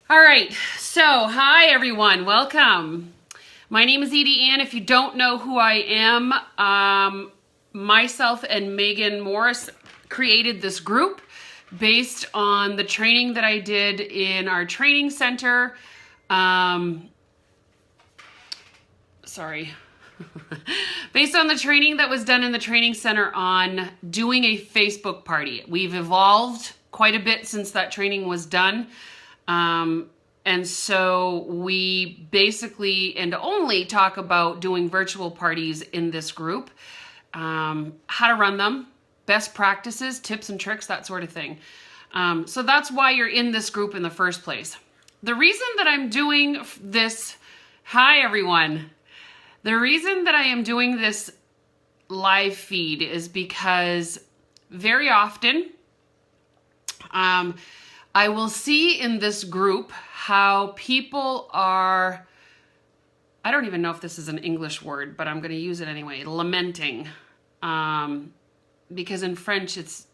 All right, so hi everyone, welcome. My name is EdieAnne. If you don't know who I am, myself and Megan Morris created this group based on the training that I did in our training center. Based on the training that was done in the training center on doing a Facebook party. We've evolved quite a bit since that training was done. And so we basically and only talk about doing virtual parties in this group, how to run them, best practices, tips and tricks, that sort of thing. So that's why you're in this group in the first place. The reason that I'm doing this, hi everyone. The reason that I am doing this live feed is because very often, I will see in this group how people are, I don't even know if this is an English word, but I'm going to use it anyway, lamenting. Because in French it's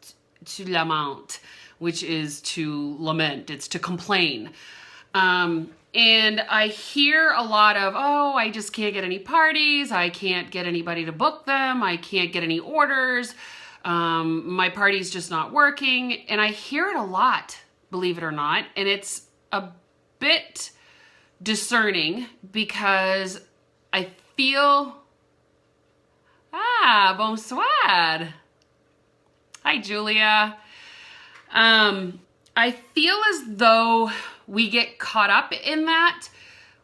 to lament, which is to lament, it's to complain. And I hear a lot of, oh, I just can't get any parties, I can't get anybody to book them, I can't get any orders, my party's just not working, and I hear it a lot. Believe it or not. And it's a bit discerning because I feel, bonsoir. Hi, Julia. I feel as though we get caught up in that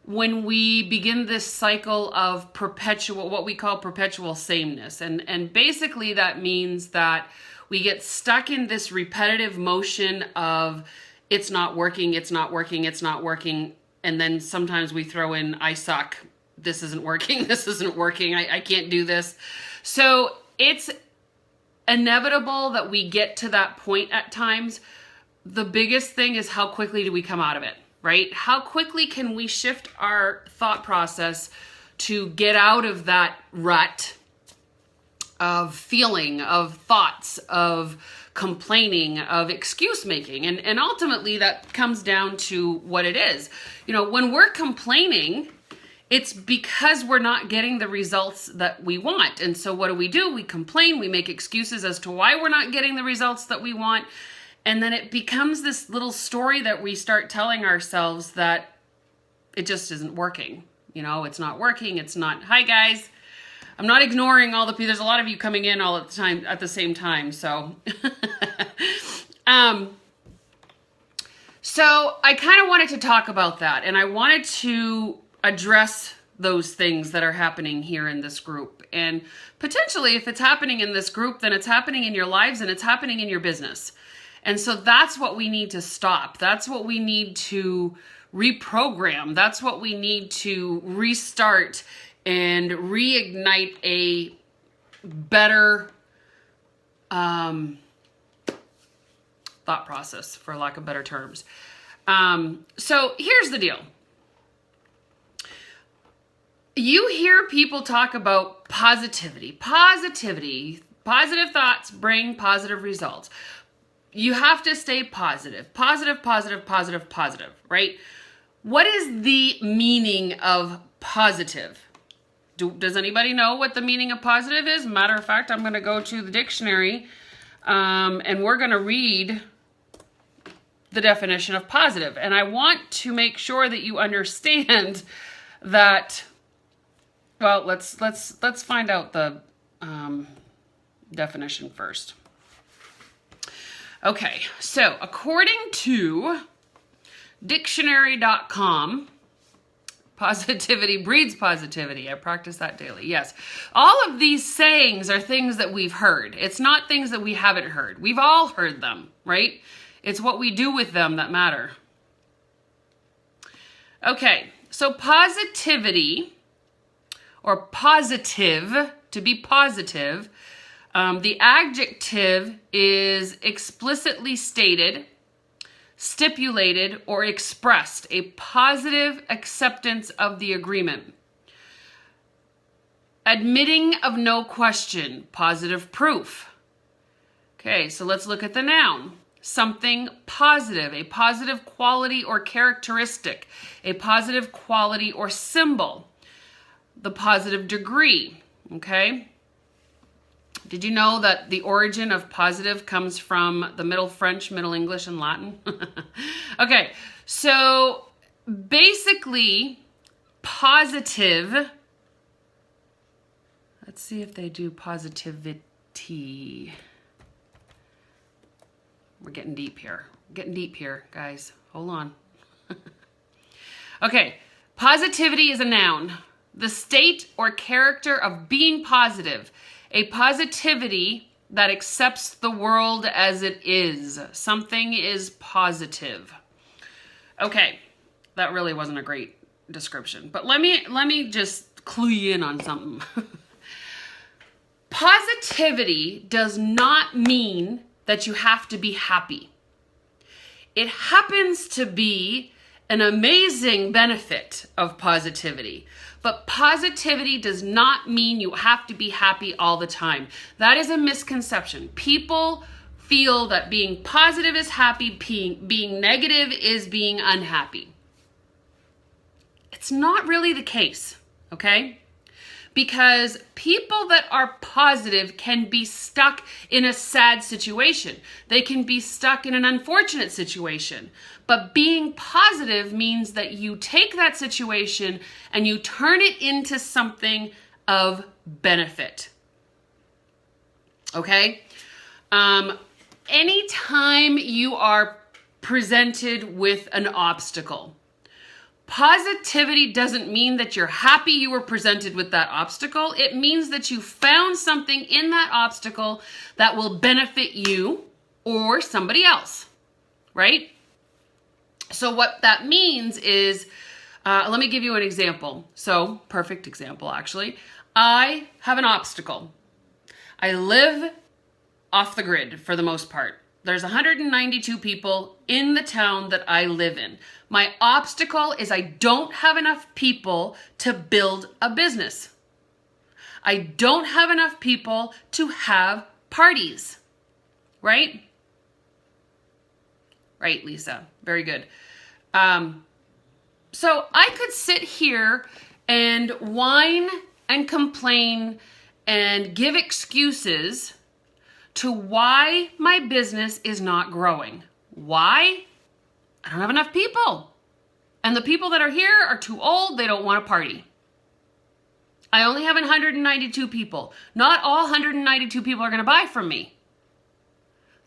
when we begin this cycle of what we call perpetual sameness. And basically that means that we get stuck in this repetitive motion of it's not working, it's not working, it's not working. And then sometimes we throw in, I suck, this isn't working, this isn't working, I can't do this. So it's inevitable that we get to that point at times. The biggest thing is how quickly do we come out of it, right? How quickly can we shift our thought process to get out of that rut of feeling, of thoughts, of complaining, of excuse making. And ultimately that comes down to what it is. You know, when we're complaining, it's because we're not getting the results that we want. And so what do? We complain, we make excuses as to why we're not getting the results that we want. And then it becomes this little story that we start telling ourselves that it just isn't working. You know, it's not working, it's not, hi guys. I'm not ignoring all the people. There's a lot of you coming in all at the same time. So, so I kind of wanted to talk about that, and I wanted to address those things that are happening here in this group. And potentially, if it's happening in this group, then it's happening in your lives and it's happening in your business. And so that's what we need to stop. That's what we need to reprogram. That's what we need to restart and reignite a better thought process, for lack of better terms. So here's the deal. You hear people talk about positivity. Positive thoughts bring positive results. You have to stay positive, right? What is the meaning of positive? Does anybody know what the meaning of positive is? Matter of fact, I'm going to go to the dictionary and we're going to read the definition of positive. And I want to make sure that you understand that, well, let's find out the definition first. Okay, so according to dictionary.com, positivity breeds positivity. I practice that daily. Yes. All of these sayings are things that we've heard. It's not things that we haven't heard. We've all heard them, right? It's what we do with them that matter. Okay. So positivity, or positive, to be positive, the adjective is explicitly stated, stipulated, or expressed, a positive acceptance of the agreement. Admitting of no question, positive proof. Okay, so let's look at the noun. something positive, a positive quality or characteristic, a positive quality or symbol, the positive degree, okay? Did you know that the origin of positive comes from the Middle French, Middle English, and Latin? Okay, so basically, positive, let's see if they do positivity. We're getting deep here. Getting deep here, guys. Hold on. Okay, positivity is a noun. The state or character of being positive. A positivity that accepts the world as it is. Something is positive. Okay, that really wasn't a great description, but let me just clue you in on something. Positivity does not mean that you have to be happy. It happens to be an amazing benefit of positivity, but positivity does not mean you have to be happy all the time. That is a misconception. People feel that being positive is happy, being negative is being unhappy. It's not really the case, okay? Because people that are positive can be stuck in a sad situation. They can be stuck in an unfortunate situation. But being positive means that you take that situation and you turn it into something of benefit. Okay? Anytime you are presented with an obstacle, positivity doesn't mean that you're happy you were presented with that obstacle. It means that you found something in that obstacle that will benefit you or somebody else, right? So what that means is, let me give you an example. So, perfect example, actually. I have an obstacle. I live off the grid for the most part. There's 192 people in the town that I live in. My obstacle is I don't have enough people to build a business. I don't have enough people to have parties, right? Right, Lisa. Very good. So I could sit here and whine and complain and give excuses to why my business is not growing. Why? I don't have enough people. And the people that are here are too old. They don't want to party. I only have 192 people. Not all 192 people are going to buy from me.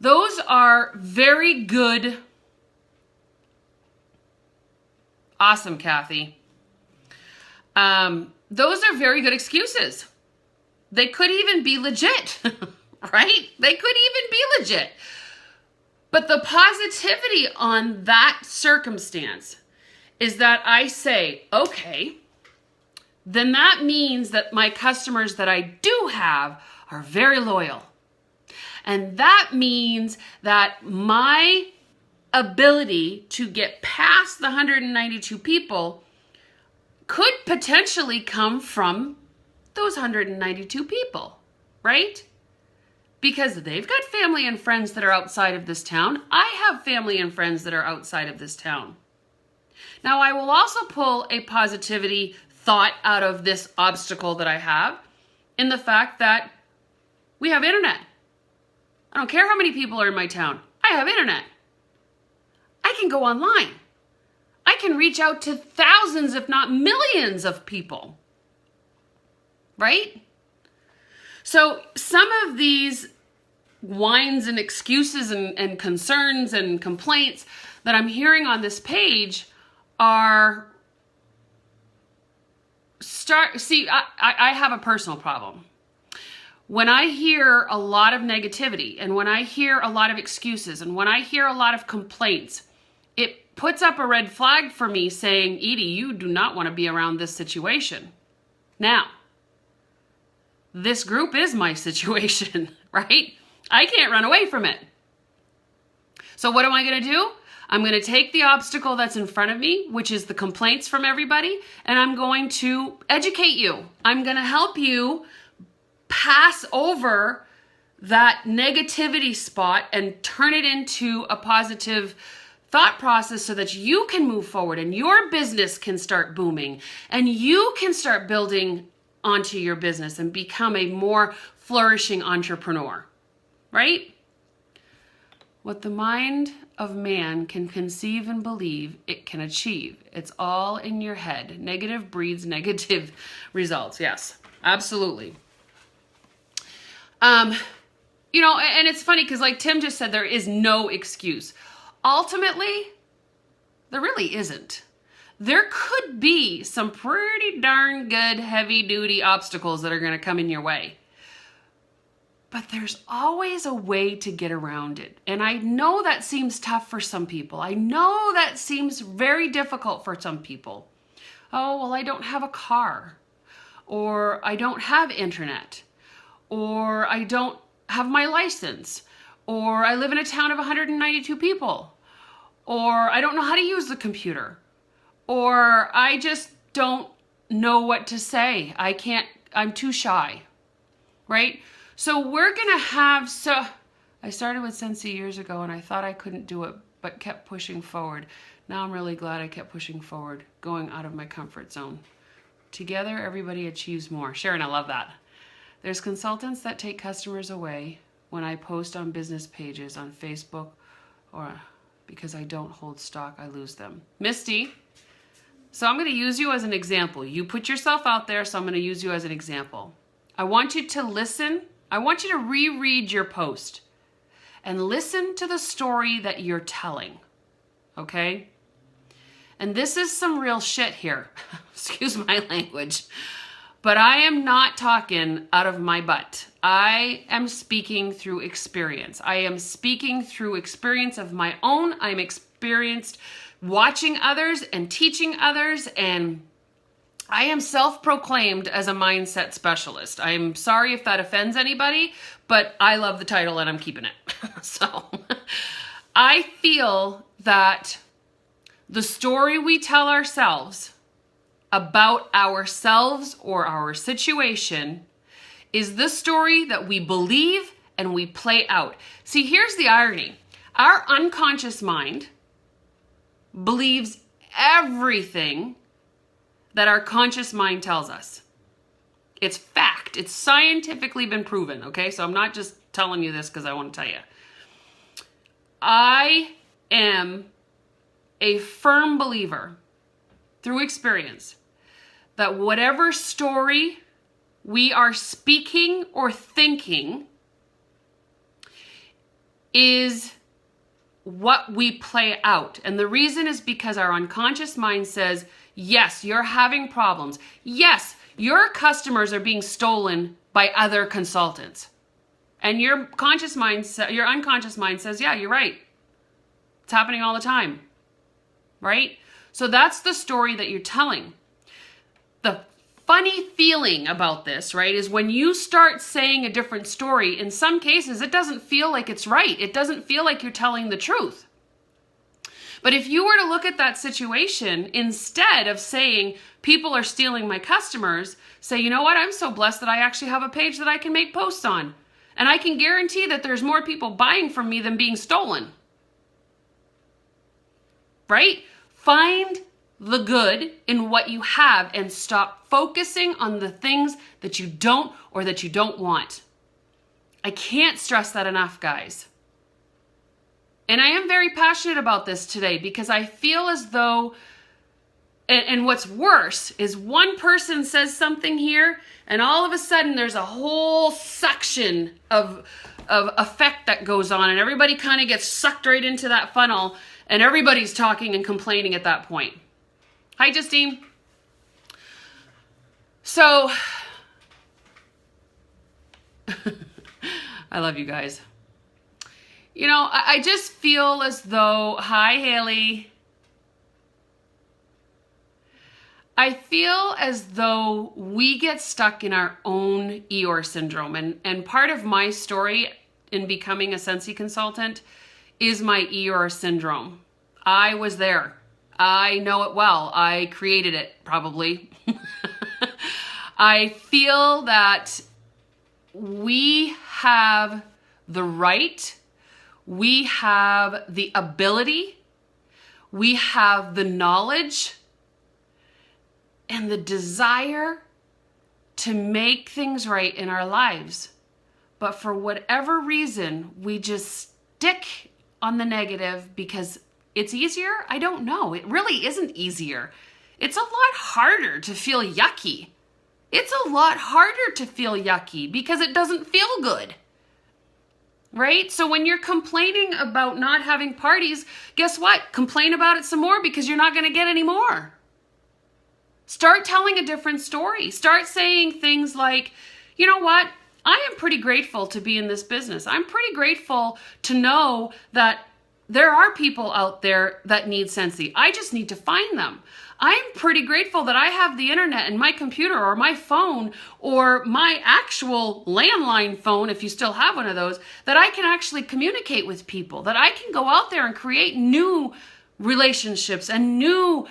Those are very good. Awesome, Kathy. Those are very good excuses. They could even be legit, right? They could even be legit. But the positivity on that circumstance is that I say, okay, then that means that my customers that I do have are very loyal. And that means that my ability to get past the 192 people could potentially come from those 192 people, right? Because they've got family and friends that are outside of this town. I have family and friends that are outside of this town. Now, I will also pull a positivity thought out of this obstacle that I have in the fact that we have internet. I don't care how many people are in my town. I have internet. I can go online. I can reach out to thousands, if not millions of people. Right? So some of these whines and excuses and concerns and complaints that I'm hearing on this page are I have a personal problem. When I hear a lot of negativity and when I hear a lot of excuses and when I hear a lot of complaints, it puts up a red flag for me saying, Edie, you do not want to be around this situation. Now, this group is my situation, right? I can't run away from it. So what am I going to do? I'm going to take the obstacle that's in front of me, which is the complaints from everybody, and I'm going to educate you. I'm going to help you pass over that negativity spot and turn it into a positive thought process so that you can move forward and your business can start booming and you can start building onto your business and become a more flourishing entrepreneur, right? What the mind of man can conceive and believe, it can achieve. It's all in your head. Negative breeds negative results. Yes, absolutely. You know, and it's funny because like Tim just said, there is no excuse. Ultimately, there really isn't. There could be some pretty darn good heavy-duty obstacles that are going to come in your way. But there's always a way to get around it. And I know that seems tough for some people. I know that seems very difficult for some people. Oh, well, I don't have a car. Or I don't have internet. Or I don't have my license, or I live in a town of 192 people, or I don't know how to use the computer, or I just don't know what to say. I'm too shy, right? So we're going to have, I started with Scentsy years ago and I thought I couldn't do it, but kept pushing forward. Now I'm really glad I kept pushing forward, going out of my comfort zone. Together, everybody achieves more. Sharon, I love that. There's consultants that take customers away when I post on business pages on Facebook, or because I don't hold stock, I lose them. Misty, so I'm going to use you as an example. You put yourself out there, so I'm going to use you as an example. I want you to listen. I want you to reread your post and listen to the story that you're telling, okay? And this is some real shit here. Excuse my language. But I am not talking out of my butt. I am speaking through experience. I am speaking through experience of my own. I'm experienced watching others and teaching others, and I am self-proclaimed as a mindset specialist. I'm sorry if that offends anybody, but I love the title and I'm keeping it. So I feel that the story we tell ourselves about ourselves or our situation is the story that we believe and we play out. See, here's the irony. Our unconscious mind believes everything that our conscious mind tells us. It's fact. It's scientifically been proven, okay? So I'm not just telling you this because I want to tell you. I am a firm believer through experience that whatever story we are speaking or thinking is what we play out. And the reason is because our unconscious mind says, yes, you're having problems. Yes, your customers are being stolen by other consultants. And your unconscious mind says, yeah, you're right. It's happening all the time. Right? So that's the story that you're telling. The funny feeling about this, right, is when you start saying a different story, in some cases, it doesn't feel like it's right. It doesn't feel like you're telling the truth. But if you were to look at that situation, instead of saying, people are stealing my customers, say, you know what, I'm so blessed that I actually have a page that I can make posts on. And I can guarantee that there's more people buying from me than being stolen. Right? Find the good in what you have and stop focusing on the things that you don't or that you don't want. I can't stress that enough, guys. And I am very passionate about this today because I feel as though, and what's worse is one person says something here and all of a sudden there's a whole suction of effect that goes on and everybody kind of gets sucked right into that funnel and everybody's talking and complaining at that point. Hi, Justine. So, I love you guys. You know, I just feel as though, hi, Haley. I feel as though we get stuck in our own Eeyore syndrome. And part of my story in becoming a Scentsy consultant is my Eeyore syndrome. I was there. I know it well. I created it, probably. I feel that we have the right, we have the ability, we have the knowledge and the desire to make things right in our lives. But for whatever reason, we just stick on the negative because it's easier. I don't know. It really isn't easier. It's a lot harder to feel yucky. It's a lot harder to feel yucky because it doesn't feel good. Right? So when you're complaining about not having parties, guess what? Complain about it some more because you're not going to get any more. Start telling a different story. Start saying things like, you know what? I am pretty grateful to be in this business. I'm pretty grateful to know that there are people out there that need Scentsy. I just need to find them. I'm pretty grateful that I have the internet and my computer or my phone or my actual landline phone, if you still have one of those, that I can actually communicate with people, that I can go out there and create new relationships and new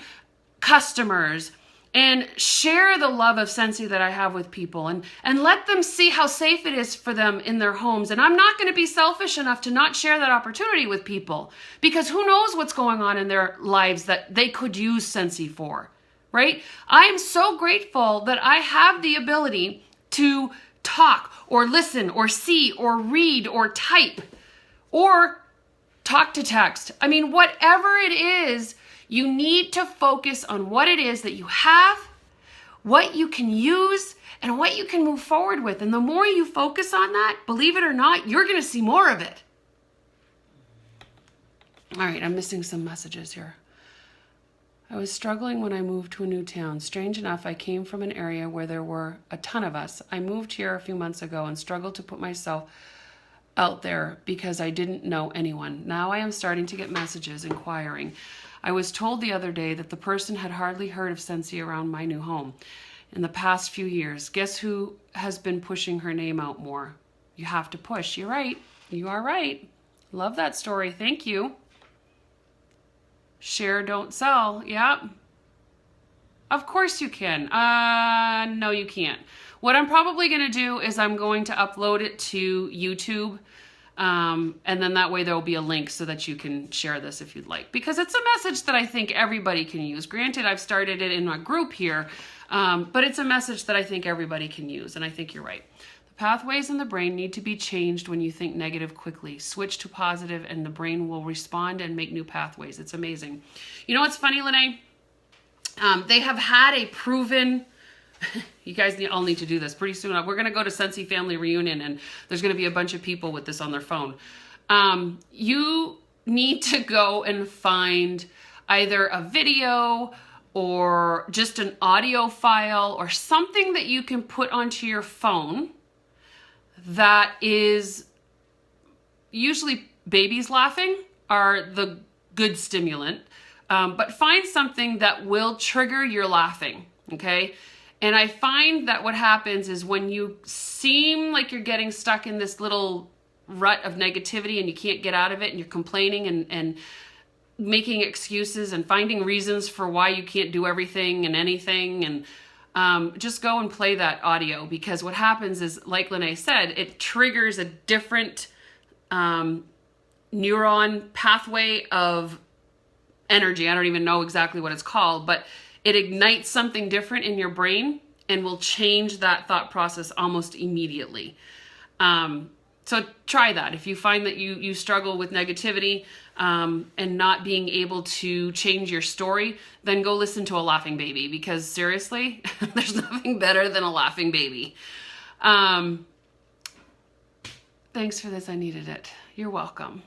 customers and share the love of Scentsy that I have with people and let them see how safe it is for them in their homes. And I'm not going to be selfish enough to not share that opportunity with people because who knows what's going on in their lives that they could use Scentsy for, right? I am so grateful that I have the ability to talk or listen or see or read or type or talk to text. I mean, whatever it is, you need to focus on what it is that you have, what you can use, and what you can move forward with. And the more you focus on that, believe it or not, you're going to see more of it. All right, I'm missing some messages here. I was struggling when I moved to a new town. Strange enough, I came from an area where there were a ton of us. I moved here a few months ago and struggled to put myself out there because I didn't know anyone. Now I am starting to get messages inquiring. I was told the other day that the person had hardly heard of Scentsy around my new home in the past few years. Guess who has been pushing her name out more? You have to push. You're right. You are right. Love that story. Thank you. Share, don't sell. Yep. Of course you can. No, you can't. What I'm probably going to do is I'm going to upload it to YouTube. And then that way there will be a link so that you can share this if you'd like. Because it's a message that I think everybody can use. Granted, I've started it in my group here, but it's a message that I think everybody can use. And I think you're right. The pathways in the brain need to be changed when you think negative quickly. Switch to positive and the brain will respond and make new pathways. It's amazing. You know what's funny, Lene? They have had a proven... You guys all need to do this pretty soon. We're going to go to Scentsy Family Reunion and there's going to be a bunch of people with this on their phone. You need to go and find either a video or just an audio file or something that you can put onto your phone that is usually babies laughing are the good stimulant, but find something that will trigger your laughing, okay? And I find that what happens is when you seem like you're getting stuck in this little rut of negativity and you can't get out of it and you're complaining and making excuses and finding reasons for why you can't do everything and anything, and just go and play that audio, because what happens is, like Lene said, it triggers a different neuron pathway of energy. I don't even know exactly what it's called, but it ignites something different in your brain and will change that thought process almost immediately. So try that. If you find that you struggle with negativity and not being able to change your story, then go listen to a laughing baby, because seriously, there's nothing better than a laughing baby. Thanks for this. I needed it. You're welcome.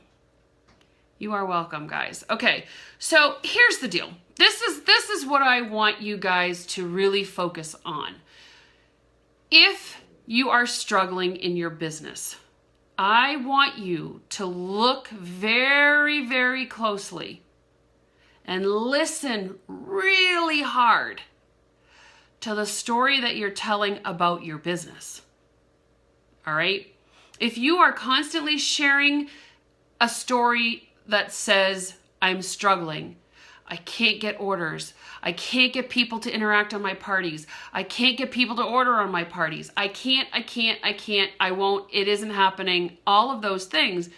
You are welcome, guys. Okay, so here's the deal. This is what I want you guys to really focus on. If you are struggling in your business, I want you to look very, very closely and listen really hard to the story that you're telling about your business. All right? If you are constantly sharing a story that says, I'm struggling, I can't get orders. I can't get people to interact on my parties. I can't get people to order on my parties. I can't, I won't, it isn't happening. All of those things.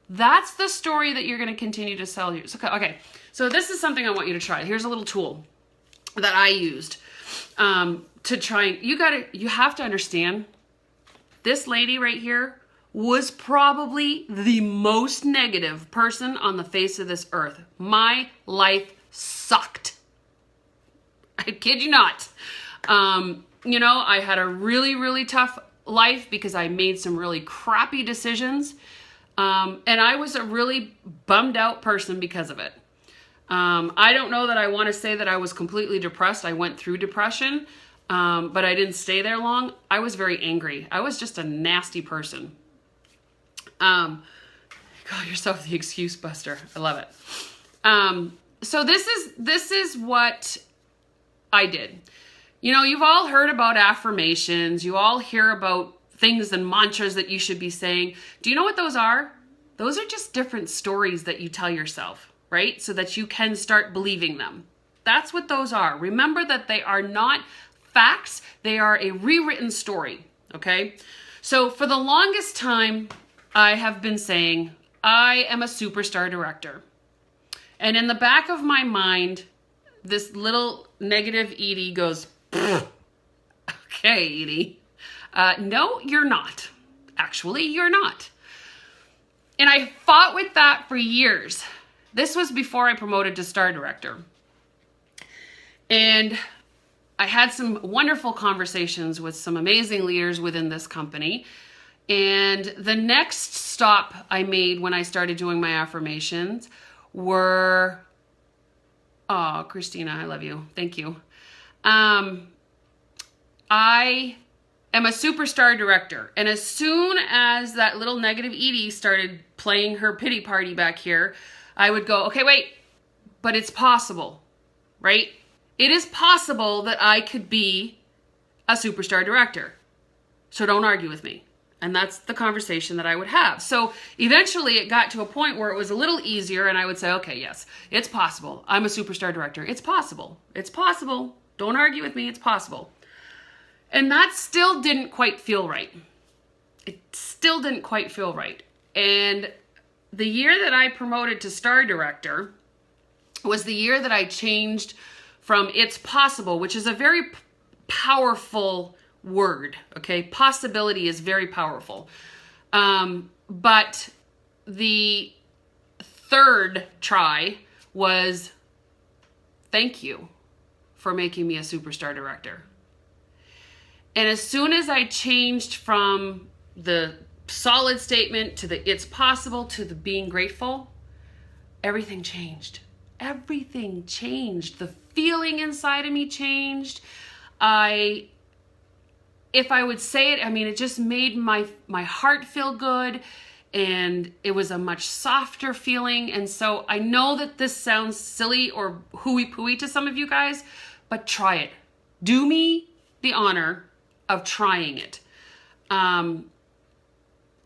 That's the story that you're going to continue to sell you. Okay, so this is something I want you to try. Here's a little tool that I used to try. You have to understand, this lady right here was probably the most negative person on the face of this earth. My life sucked. I kid you not. You know, I had a really, really tough life because I made some really crappy decisions. And I was a really bummed out person because of it. I don't know that I want to say that I was completely depressed. I went through depression, but I didn't stay there long. I was very angry. I was just a nasty person. Call yourself the excuse buster. I love it. So this is what I did. You know, you've all heard about affirmations. You all hear about things and mantras that you should be saying. Do you know what those are? Those are just different stories that you tell yourself, right? So that you can start believing them. That's what those are. Remember that they are not facts. They are a rewritten story, okay? So for the longest time, I have been saying, I am a superstar director. And in the back of my mind, this little negative Edie goes, okay, Edie. No, you're not. Actually, you're not. And I fought with that for years. This was before I promoted to star director. And I had some wonderful conversations with some amazing leaders within this company. And the next stop I made when I started doing my affirmations were, oh, Christina, I love you. Thank you. I am a superstar director. And as soon as that little negative Edie started playing her pity party back here, I would go, okay, wait, but it's possible, right? It is possible that I could be a superstar director. So don't argue with me. And that's the conversation that I would have. So eventually it got to a point where it was a little easier and I would say, okay, yes, it's possible. I'm a superstar director. It's possible. It's possible. Don't argue with me. It's possible. And that still didn't quite feel right. It still didn't quite feel right. And the year that I promoted to star director was the year that I changed from it's possible, which is a very powerful word, okay? Possibility is very powerful. But the third try was thank you for making me a superstar director. And as soon as I changed from the solid statement to the it's possible to the being grateful, everything changed. Everything changed. The feeling inside of me changed. If I would say it, I mean, it just made my heart feel good, and it was a much softer feeling. And so I know that this sounds silly or hooey-pooey to some of you guys, but try it. Do me the honor of trying it. And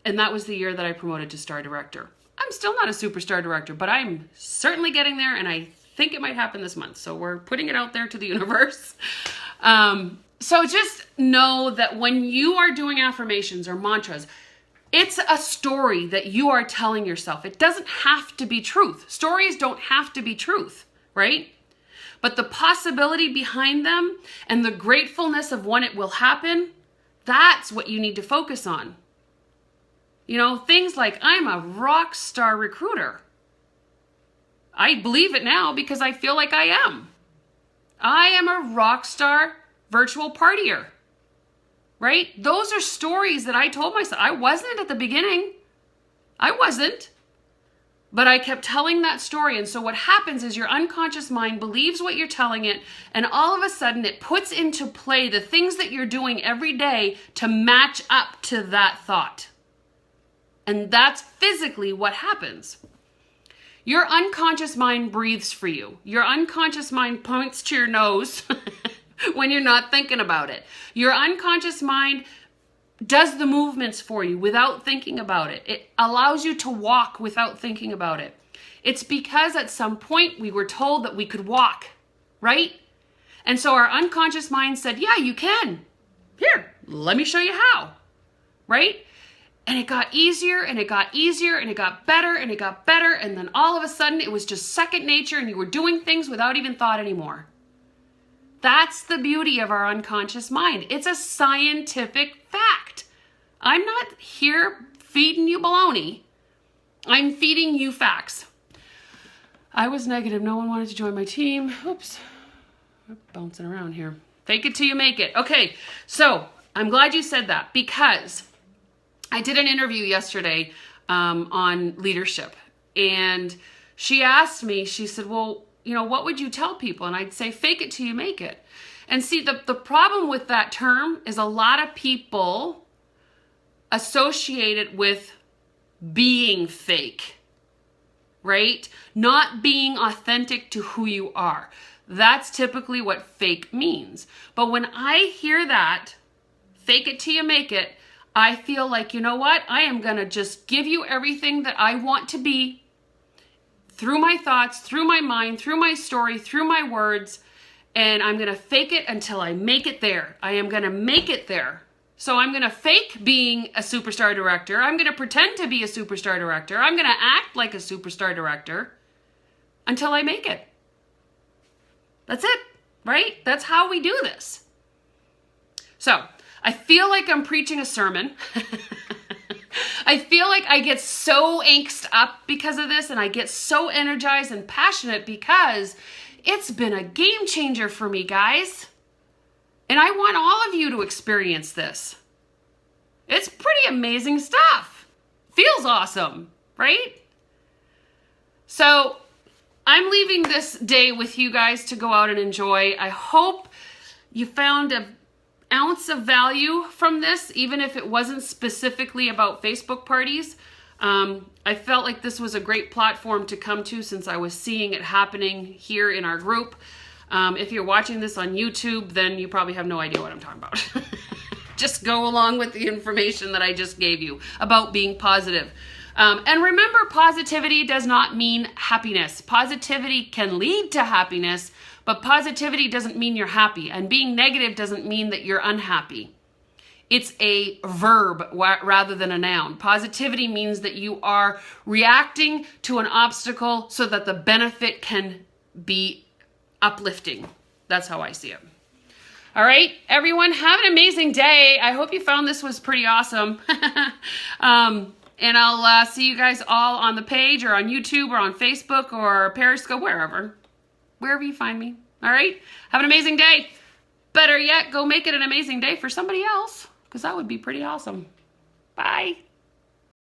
that was the year that I promoted to star director. I'm still not a superstar director, but I'm certainly getting there, and I think it might happen this month. So we're putting it out there to the universe. So just know that when you are doing affirmations or mantras, it's a story that you are telling yourself. It doesn't have to be truth. Stories don't have to be truth, right? But the possibility behind them and the gratefulness of when it will happen, that's what you need to focus on. You know, things like I'm a rock star recruiter. I believe it now because I feel like I am. I am a rock star virtual partier, right? Those are stories that I told myself. I wasn't at the beginning. I wasn't. But I kept telling that story. And so what happens is your unconscious mind believes what you're telling it, and all of a sudden it puts into play the things that you're doing every day to match up to that thought. And that's physically what happens. Your unconscious mind breathes for you. Your unconscious mind points to your nose when you're not thinking about it. Your unconscious mind does the movements for you without thinking about it. It allows you to walk without thinking about it. It's because at some point we were told that we could walk, right? And so our unconscious mind said, yeah, you can. Here, let me show you how, right? And it got easier and it got easier and it got better and it got better. And then all of a sudden it was just second nature and you were doing things without even thought anymore. That's the beauty of our unconscious mind. It's a scientific fact. I'm not here feeding you baloney. I'm feeding you facts. I was negative. No one wanted to join my team. Oops. I'm bouncing around here. Fake it till you make it. Okay, so I'm glad you said that because I did an interview yesterday on leadership, and she asked me, she said, well, you know, what would you tell people? And I'd say, fake it till you make it. And see, the problem with that term is a lot of people associate it with being fake, right? Not being authentic to who you are. That's typically what fake means. But when I hear that, fake it till you make it, I feel like, you know what? I am going to just give you everything that I want to be through my thoughts, through my mind, through my story, through my words, and I'm going to fake it until I make it there. I am going to make it there. So I'm going to fake being a superstar director. I'm going to pretend to be a superstar director. I'm going to act like a superstar director until I make it. That's it, right? That's how we do this. So I feel like I'm preaching a sermon. I feel like I get so angst up because of this, and I get so energized and passionate because it's been a game changer for me, guys. And I want all of you to experience this. It's pretty amazing stuff. Feels awesome, right? So I'm leaving this day with you guys to go out and enjoy. I hope you found an ounce of value from this, even if it wasn't specifically about Facebook parties. I felt like this was a great platform to come to since I was seeing it happening here in our group. If you're watching this on YouTube, then you probably have no idea what I'm talking about. Just go along with the information that I just gave you about being positive. And remember, positivity does not mean happiness. Positivity can lead to happiness, but positivity doesn't mean you're happy. And being negative doesn't mean that you're unhappy. It's a verb rather than a noun. Positivity means that you are reacting to an obstacle so that the benefit can be uplifting. That's how I see it. All right, everyone, have an amazing day. I hope you found this was pretty awesome. And I'll see you guys all on the page or on YouTube or on Facebook or Periscope, wherever you find me. All right, have an amazing day. Better yet, go make it an amazing day for somebody else, because that would be pretty awesome. Bye.